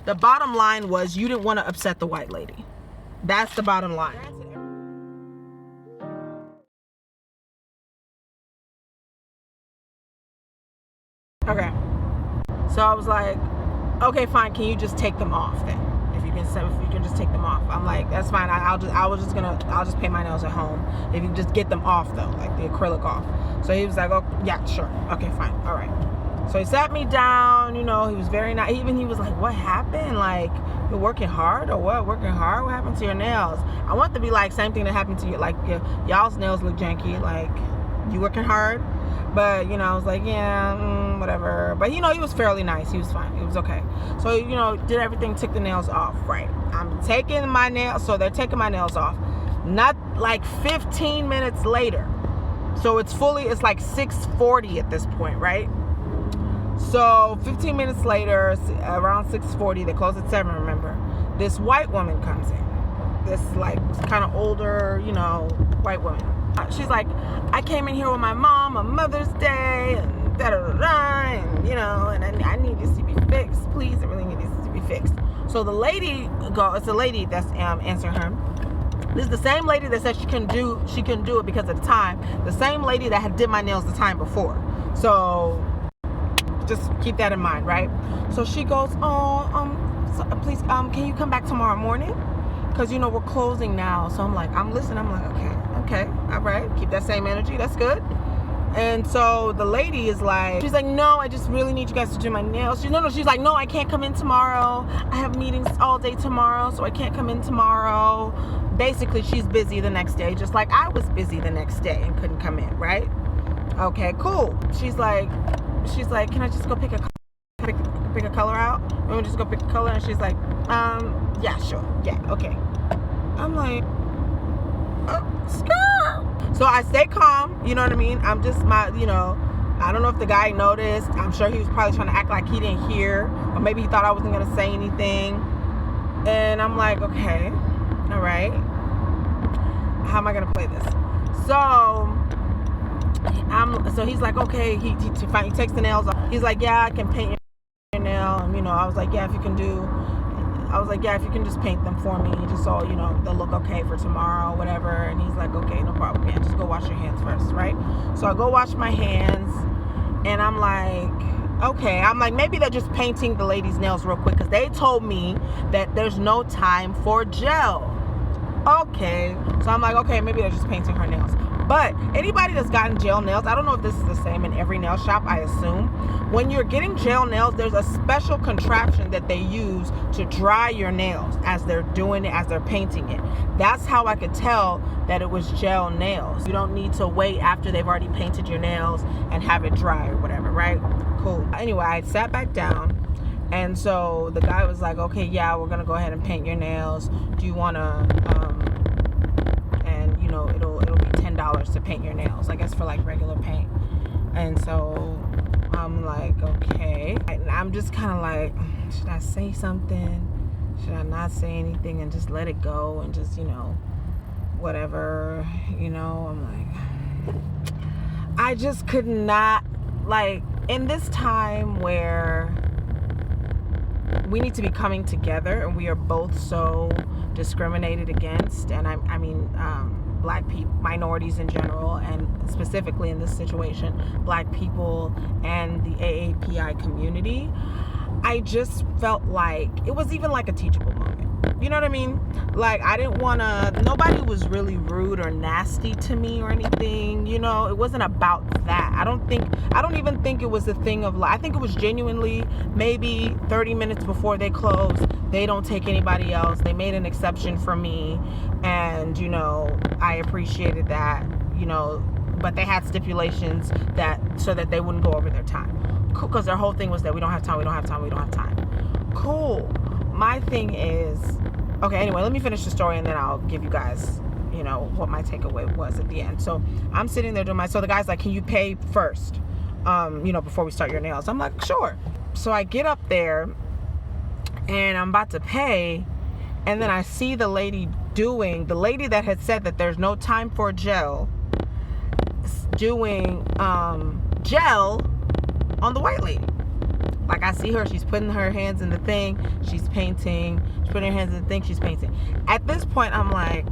The bottom line was you didn't want to upset the white lady. That's the bottom line. Okay. So I was like, okay, fine. Can you just take them off then? If you can just take them off. I'm like, that's fine. I'll just paint my nails at home. If you just get them off though, like the acrylic off. So he was like, oh yeah, sure. Okay, fine. All right. So he sat me down, he was very nice. Even he was like, what happened? Like, you're working hard or what? Working hard? What happened to your nails? I want to be like, same thing that happened to you. Like, y'all's nails look janky. Like, you working hard? But, I was like, yeah, whatever. But, he was fairly nice. He was fine. It was okay. So, did everything, took the nails off. Right. I'm taking my nails. So they're taking my nails off. Not like 15 minutes later. So it's like 6:40 at this point, right? So 15 minutes later, around 6:40, they close at 7, remember, this white woman comes in. This like kind of older, white woman. She's like, I came in here with my mom on Mother's Day and da-da-da-da, and I need this to be fixed. Please, I really need this to be fixed. So the lady it's the lady that's answering her. This is the same lady that said she couldn't do it because of the time. The same lady that had did my nails the time before. So just keep that in mind, right? So she goes, please, can you come back tomorrow morning? Because, we're closing now. So I'm like, I'm listening. I'm like, okay, all right. Keep that same energy. That's good. And so the lady is like, she's like, no, I just really need you guys to do my nails. She's like, no, I can't come in tomorrow. I have meetings all day tomorrow, so I can't come in tomorrow. Basically, she's busy the next day, just like I was busy the next day and couldn't come in, right? Okay, cool. She's like, can I just go pick a color out? Let me just go pick a color. And she's like, yeah, sure. Yeah, okay. I'm like, skirt. So I stay calm, you know what I mean? I'm just I don't know if the guy noticed. I'm sure he was probably trying to act like he didn't hear, or maybe he thought I wasn't gonna say anything. And I'm like, okay, all right. How am I gonna play this? So he's like, okay, he takes the nails off. He's like, yeah, I can paint your nail. And, I was like, yeah, if you can just paint them for me, just so, they'll look okay for tomorrow, whatever. And he's like, okay, no problem. Yeah, just go wash your hands first, right? So I go wash my hands, and I'm like, okay. I'm like, maybe they're just painting the lady's nails real quick, because they told me that there's no time for gel. Okay. So I'm like, okay, maybe they're just painting her nails. But anybody that's gotten gel nails, I don't know if this is the same in every nail shop, I assume. When you're getting gel nails, there's a special contraption that they use to dry your nails as they're doing it, as they're painting it. That's how I could tell that it was gel nails. You don't need to wait after they've already painted your nails and have it dry or whatever, right? Cool. Anyway, I sat back down, and so the guy was like, okay, yeah, we're going to go ahead and paint your nails. Do you want to, it'll be $10 to paint your nails, I guess, for like regular paint. And so I'm like, okay. And I'm just kind of like, should I say something? Should I not say anything and just let it go and just, whatever, I'm like, I just could not, like, in this time where we need to be coming together and we are both so discriminated against, and I mean black people, minorities in general, and specifically in this situation, black people and the AAPI community, I just felt like it was even like a teachable moment. You know what I mean? Like, I didn't want to, nobody was really rude or nasty to me or anything, it wasn't about that. I don't even think it was a thing of, like, I think it was genuinely maybe 30 minutes before they closed, they don't take anybody else. They made an exception for me, and, I appreciated that, but they had stipulations so that they wouldn't go over their time. Cool, because their whole thing was that we don't have time. Cool. My thing is, okay, anyway, let me finish the story and then I'll give you guys, what my takeaway was at the end. So I'm sitting there doing so the guy's like, can you pay first, before we start your nails? I'm like, sure. So I get up there and I'm about to pay, and then I see the lady that had said that there's no time for gel, doing gel on the white lady. Like, I see her, she's putting her hands in the thing, she's painting. She's putting her hands in the thing, she's painting. At this point, I'm like,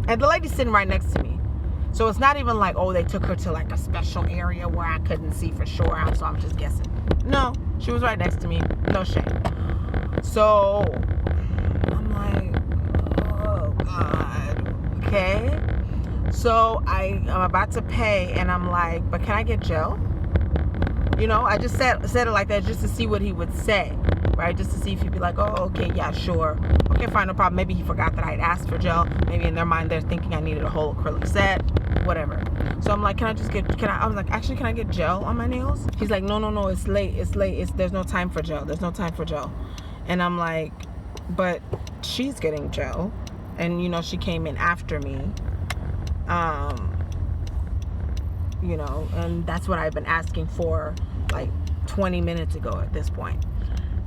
and the lady's sitting right next to me. So it's not even like, oh, they took her to like a special area where I couldn't see for sure, so I'm just guessing. No, she was right next to me. No shame. So I'm like, oh God. Okay. So I'm about to pay, and I'm like, but can I get gel? You know, I just said it like that just to see what he would say, right? Just to see if he'd be like, oh, okay, yeah, sure. Okay, fine, no problem. Maybe he forgot that I'd asked for gel. Maybe in their mind they're thinking I needed a whole acrylic set, whatever. So I'm like, I was like, actually, can I get gel on my nails? He's like, no, it's late. There's no time for gel. And I'm like, but she's getting gel. And, you know, she came in after me. You know, and that's what I've been asking for like 20 minutes ago at this point.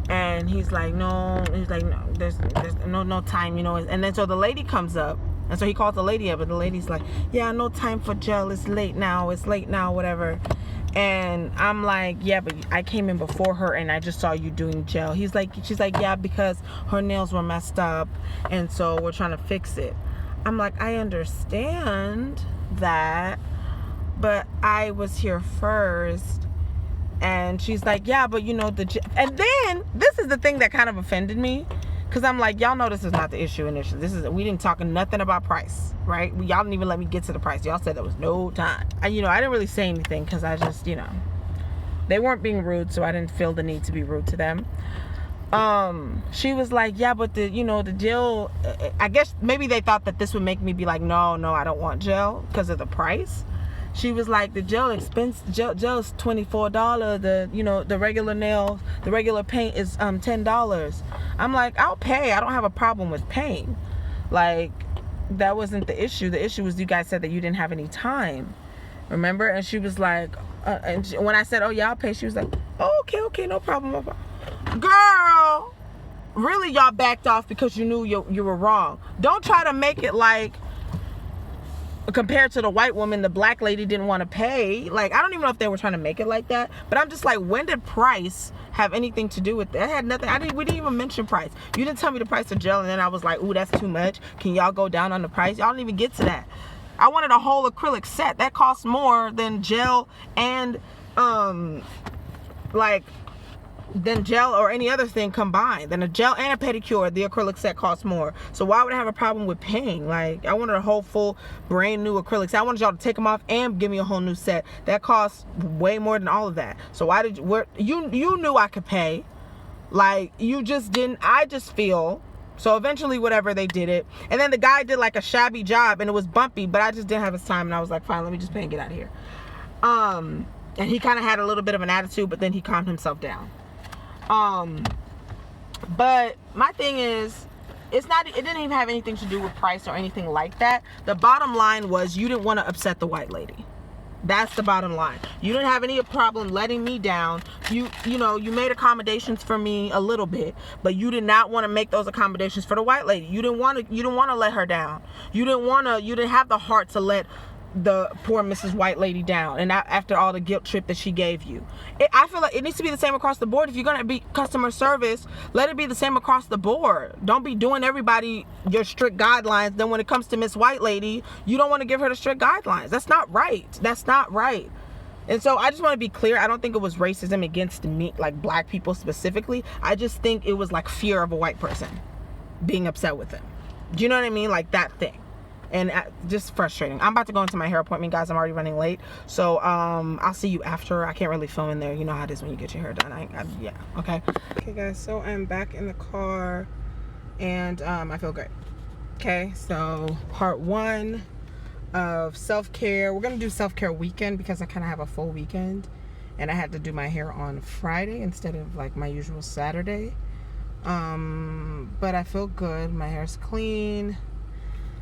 And he's like, no, there's no time, you know. And then so the lady comes up, and so he calls the lady up, and the lady's like, yeah, no time for gel, it's late now, whatever. And I'm like, yeah, but I came in before her and I just saw you doing gel. She's like, yeah, because her nails were messed up, and so we're trying to fix it. I'm like, I understand that, but I was here first. And she's like, yeah, but you know, and then this is the thing that kind of offended me, because I'm like, y'all know this is not the issue initially. We didn't talk nothing about price, right? Y'all didn't even let me get to the price. Y'all said there was no time. I didn't really say anything because I just, you know, they weren't being rude, so I didn't feel the need to be rude to them. She was like, yeah, but the gel, I guess maybe they thought that this would make me be like, no, I don't want gel because of the price. She was like, the gel is $24. The regular nails, the regular paint is $10. I'm like, I'll pay. I don't have a problem with paying. Like, that wasn't the issue. The issue was you guys said that you didn't have any time. Remember? And she was like, when I said, oh yeah, I'll pay, she was like, oh, okay, no problem. Girl, really, y'all backed off because you knew you were wrong. Don't try to make it like, compared to the white woman, the black lady didn't want to pay. Like, I don't even know if they were trying to make it like that, but I'm just like, when did price have anything to do with that? It had nothing. We didn't even mention price. You didn't tell me the price of gel, and then I was like, ooh, that's too much. Can y'all go down on the price? Y'all didn't even get to that. I wanted a whole acrylic set. That costs more than gel and than gel or any other thing combined. Than a gel and a pedicure, the acrylic set costs more. So why would I have a problem with paying? Like, I wanted a whole full brand new acrylic set. I wanted y'all to take them off and give me a whole new set. That costs way more than all of that. So why did you knew I could pay. Like, you just didn't. I just feel. So eventually, whatever, they did it. And then the guy did like a shabby job, and it was bumpy, but I just didn't have his time, and I was like, fine, let me just pay and get out of here. And he kind of had a little bit of an attitude, but then he calmed himself down. But my thing is, it didn't even have anything to do with price or anything like that. The bottom line was, you didn't want to upset the white lady. That's the bottom line. You didn't have any problem letting me down. You made accommodations for me a little bit, but you did not want to make those accommodations for the white lady. You didn't want to let her down. You didn't have the heart to let the poor Mrs. White lady down, and after all the guilt trip that she gave you. I feel like it needs to be the same across the board. If you're going to be customer service, let it be the same across the board. Don't be doing everybody your strict guidelines, then when it comes to Miss White lady, you don't want to give her the strict guidelines. That's not right. And so I just want to be clear. I don't think it was racism against me, like black people specifically. I just think it was like fear of a white person being upset with them. Do you know what I mean? Like that thing. And just frustrating. I'm about to go into my hair appointment, guys. I'm already running late. So I'll see you after. I can't really film in there. You know how it is when you get your hair done. Yeah, okay. Okay, guys. So I'm back in the car, and I feel great. Okay, so part 1 of self-care. We're going to do self-care weekend because I kind of have a full weekend. And I had to do my hair on Friday instead of like my usual Saturday. But I feel good. My hair's clean.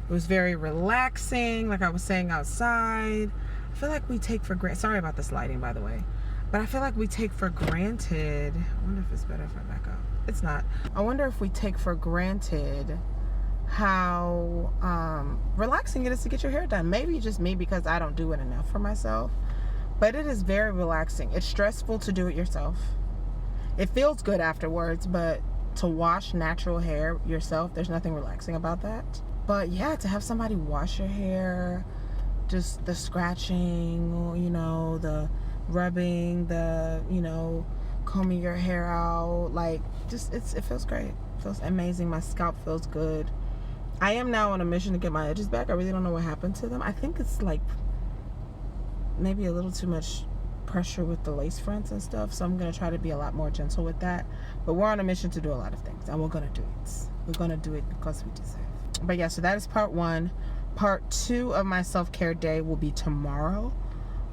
It was very relaxing, like I was saying outside. I feel like we take for granted, sorry about this lighting, by the way, but I feel like we take for granted, I wonder if it's better if I back up. It's not. I wonder if we take for granted how relaxing it is to get your hair done. Maybe just me, because I don't do it enough for myself, but it is very relaxing. It's stressful to do it yourself. It feels good afterwards, but to wash natural hair yourself, there's nothing relaxing about that. But yeah, to have somebody wash your hair, just the scratching, you know, the rubbing, the, you know, combing your hair out, like, just it feels great. It feels amazing. My scalp feels good. I am now on a mission to get my edges back. I really don't know what happened to them. I think it's like maybe a little too much pressure with the lace fronts and stuff, so I'm gonna try to be a lot more gentle with that. But we're on a mission to do a lot of things, and we're gonna do it. We're gonna do it because we deserve. But yeah, so that is part 1. Part 2 of my self-care day will be tomorrow.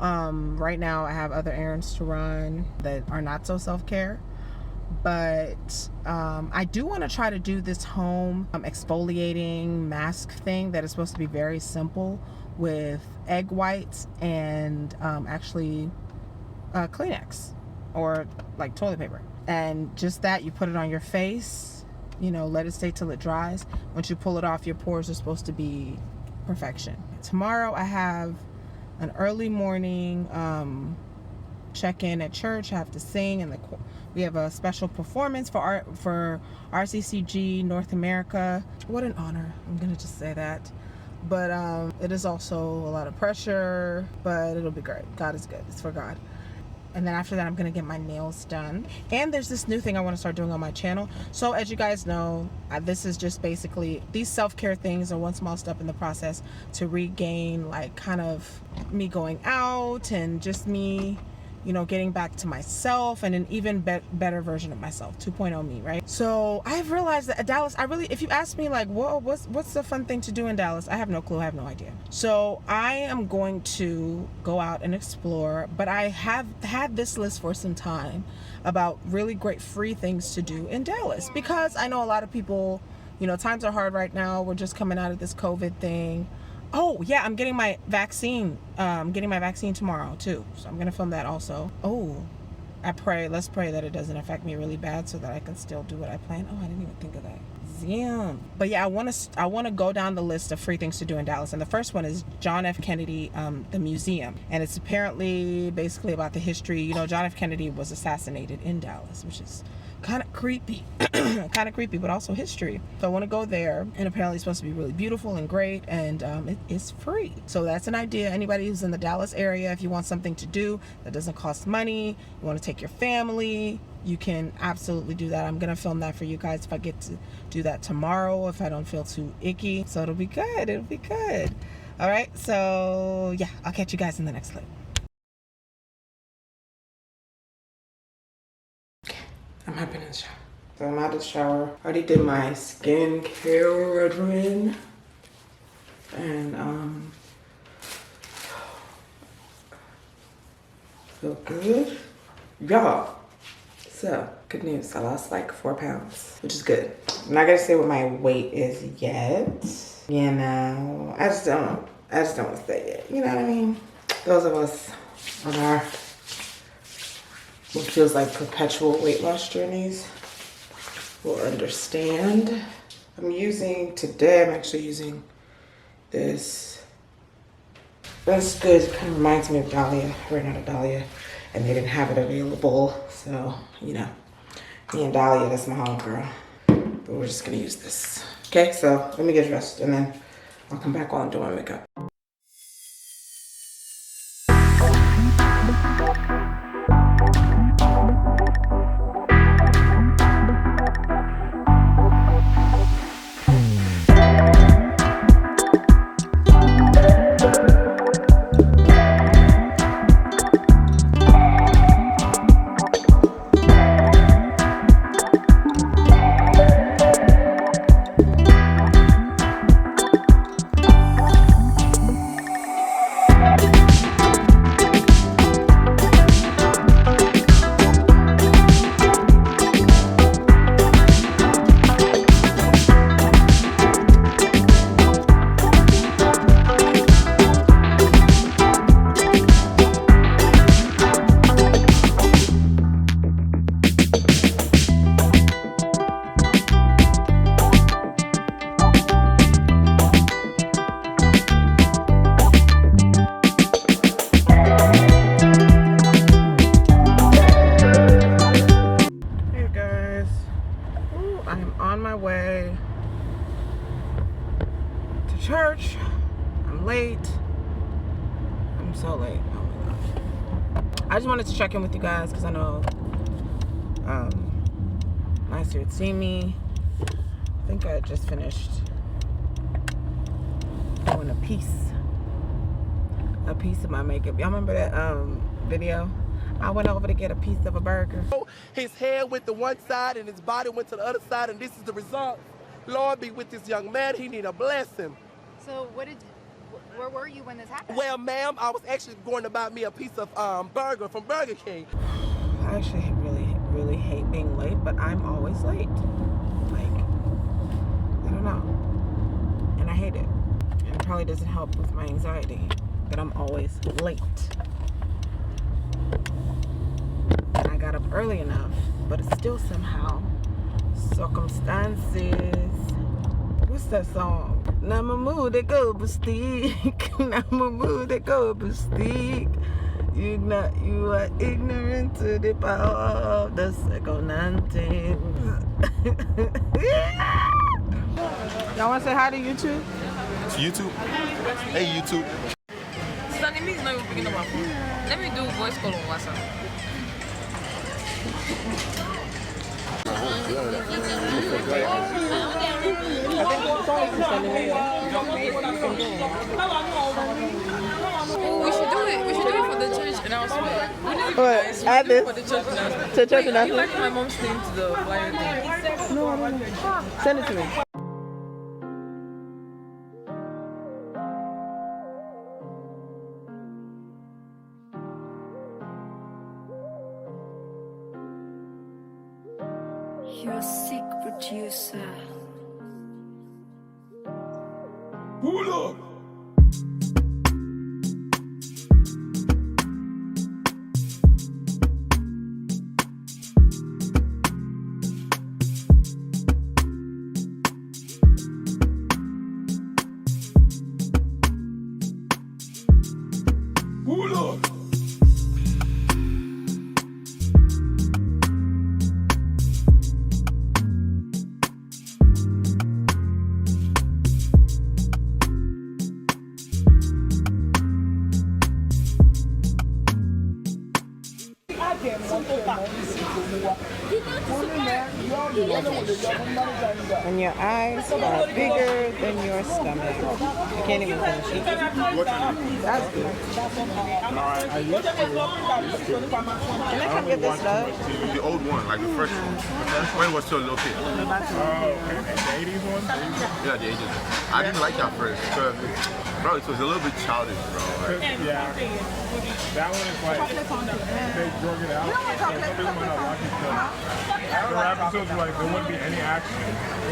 Right now I have other errands to run that are not so self-care, but I do want to try to do this home exfoliating mask thing that is supposed to be very simple, with egg whites and actually Kleenex or like toilet paper, and just that you put it on your face, you know, let it stay till it dries. Once you pull it off, your pores are supposed to be perfection. Tomorrow I have an early morning check-in at church. I have to sing, and we have a special performance for RCCG North America. What an honor. I'm gonna just say that. But it is also a lot of pressure, but it'll be great. God is good. It's for God. And then after that, I'm gonna get my nails done. And there's this new thing I want to start doing on my channel. So as you guys know, this is just basically, these self-care things are one small step in the process to regain, like, kind of me going out and just me, you know, getting back to myself and an even better version of myself, 2.0 me, right? So I've realized that Dallas, if you ask me like, what's the fun thing to do in Dallas? I have no clue. I have no idea. So I am going to go out and explore, but I have had this list for some time about really great free things to do in Dallas, because I know a lot of people, you know, times are hard right now. We're just coming out of this COVID thing. Oh yeah, I'm getting my vaccine. Getting my vaccine tomorrow too, so I'm gonna film that also. Oh, let's pray that it doesn't affect me really bad, so that I can still do what I plan. Oh, I didn't even think of that. Damn. But yeah, I want to go down the list of free things to do in Dallas, and the first one is John F. Kennedy, the museum, and it's apparently basically about the history. You know, John F. Kennedy was assassinated in Dallas, which is kind of creepy. Kind of creepy, but also history. So I want to go there, and apparently it's supposed to be really beautiful and great, and it is free. So that's an idea. Anybody who's in the Dallas area, if you want something to do that doesn't cost money, you want to take your family, you can absolutely do that. I'm gonna film that for you guys if I get to do that tomorrow, if I don't feel too icky. So it'll be good. It'll be good. All right, so yeah, I'll catch you guys in the next clip. I'm hopping in the shower. So I'm out of the shower. Already did my skincare regimen. And feel good. Y'all. So good news. I lost like 4 pounds, which is good. I'm not gonna say what my weight is yet. You know, I just don't want to say it. You know what I mean? Those of us on our what feels like perpetual weight loss journeys will understand. Today I'm actually using this. That's good. It kind of reminds me of Dahlia. I ran out of Dahlia and they didn't have it available. So, you know, me and Dahlia, that's my homegirl. But we're just gonna use this. Okay, so let me get dressed and then I'll come back while I'm doing my makeup. my way to church. I'm late. I'm so late. Oh my gosh. I just wanted to check in with you guys because I know last year had seen me. I think I just finished doing a piece of my makeup. Y'all remember that video? I went over to get a piece of a burger. His hair went to one side and his body went to the other side, and this is the result. Lord be with this young man. He need a blessing. So where were you when this happened? Well, ma'am, I was actually going to buy me a piece of burger from Burger King. I actually really hate being late, but I'm always late. Like, I don't know. And I hate it. And it probably doesn't help with my anxiety that I'm always late. And I got up early enough, but it's still somehow circumstances. What's that song? Namamu de go stick. Namamu de go stick. You are ignorant to the power of the circumstances. Y'all want to say hi to YouTube? YouTube? Hey, YouTube. Sonny, me not even picking up my phone. Let me do voice call on WhatsApp. We should do it. We should do it for the church announcement. What? Add this For the church announcement. to church You announcement? like my mom's name to the flyer thing? No, I don't know. Send it to me. You're a sick producer. Hold up. Hold up. And your eyes are bigger than your stomach. I can't even finish it. That's good. Can I come get this stuff? The old one, like the first one. When it was still a little kid. Oh, okay. The 80s one? Yeah, the 80s. I didn't like that first. Because, bro, it was a little bit childish, bro. Like, Yeah. That one is like, they drug it out. So some people might not watch it because there were episodes where like, there wouldn't be any action.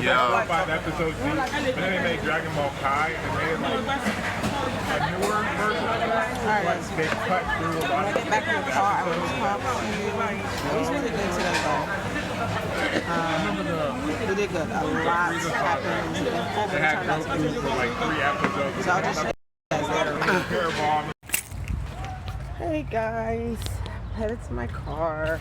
yeah. 5 episodes deep. But then they made Dragon Ball Kai and they made like a newer version of it. Like they cut through a lot of Get back in the car. I was talking to you. It was really good today, though. We did good. A lot happened. They had Goku for like 3 episodes. So I'll just show you guys later. Hey guys, headed to my car.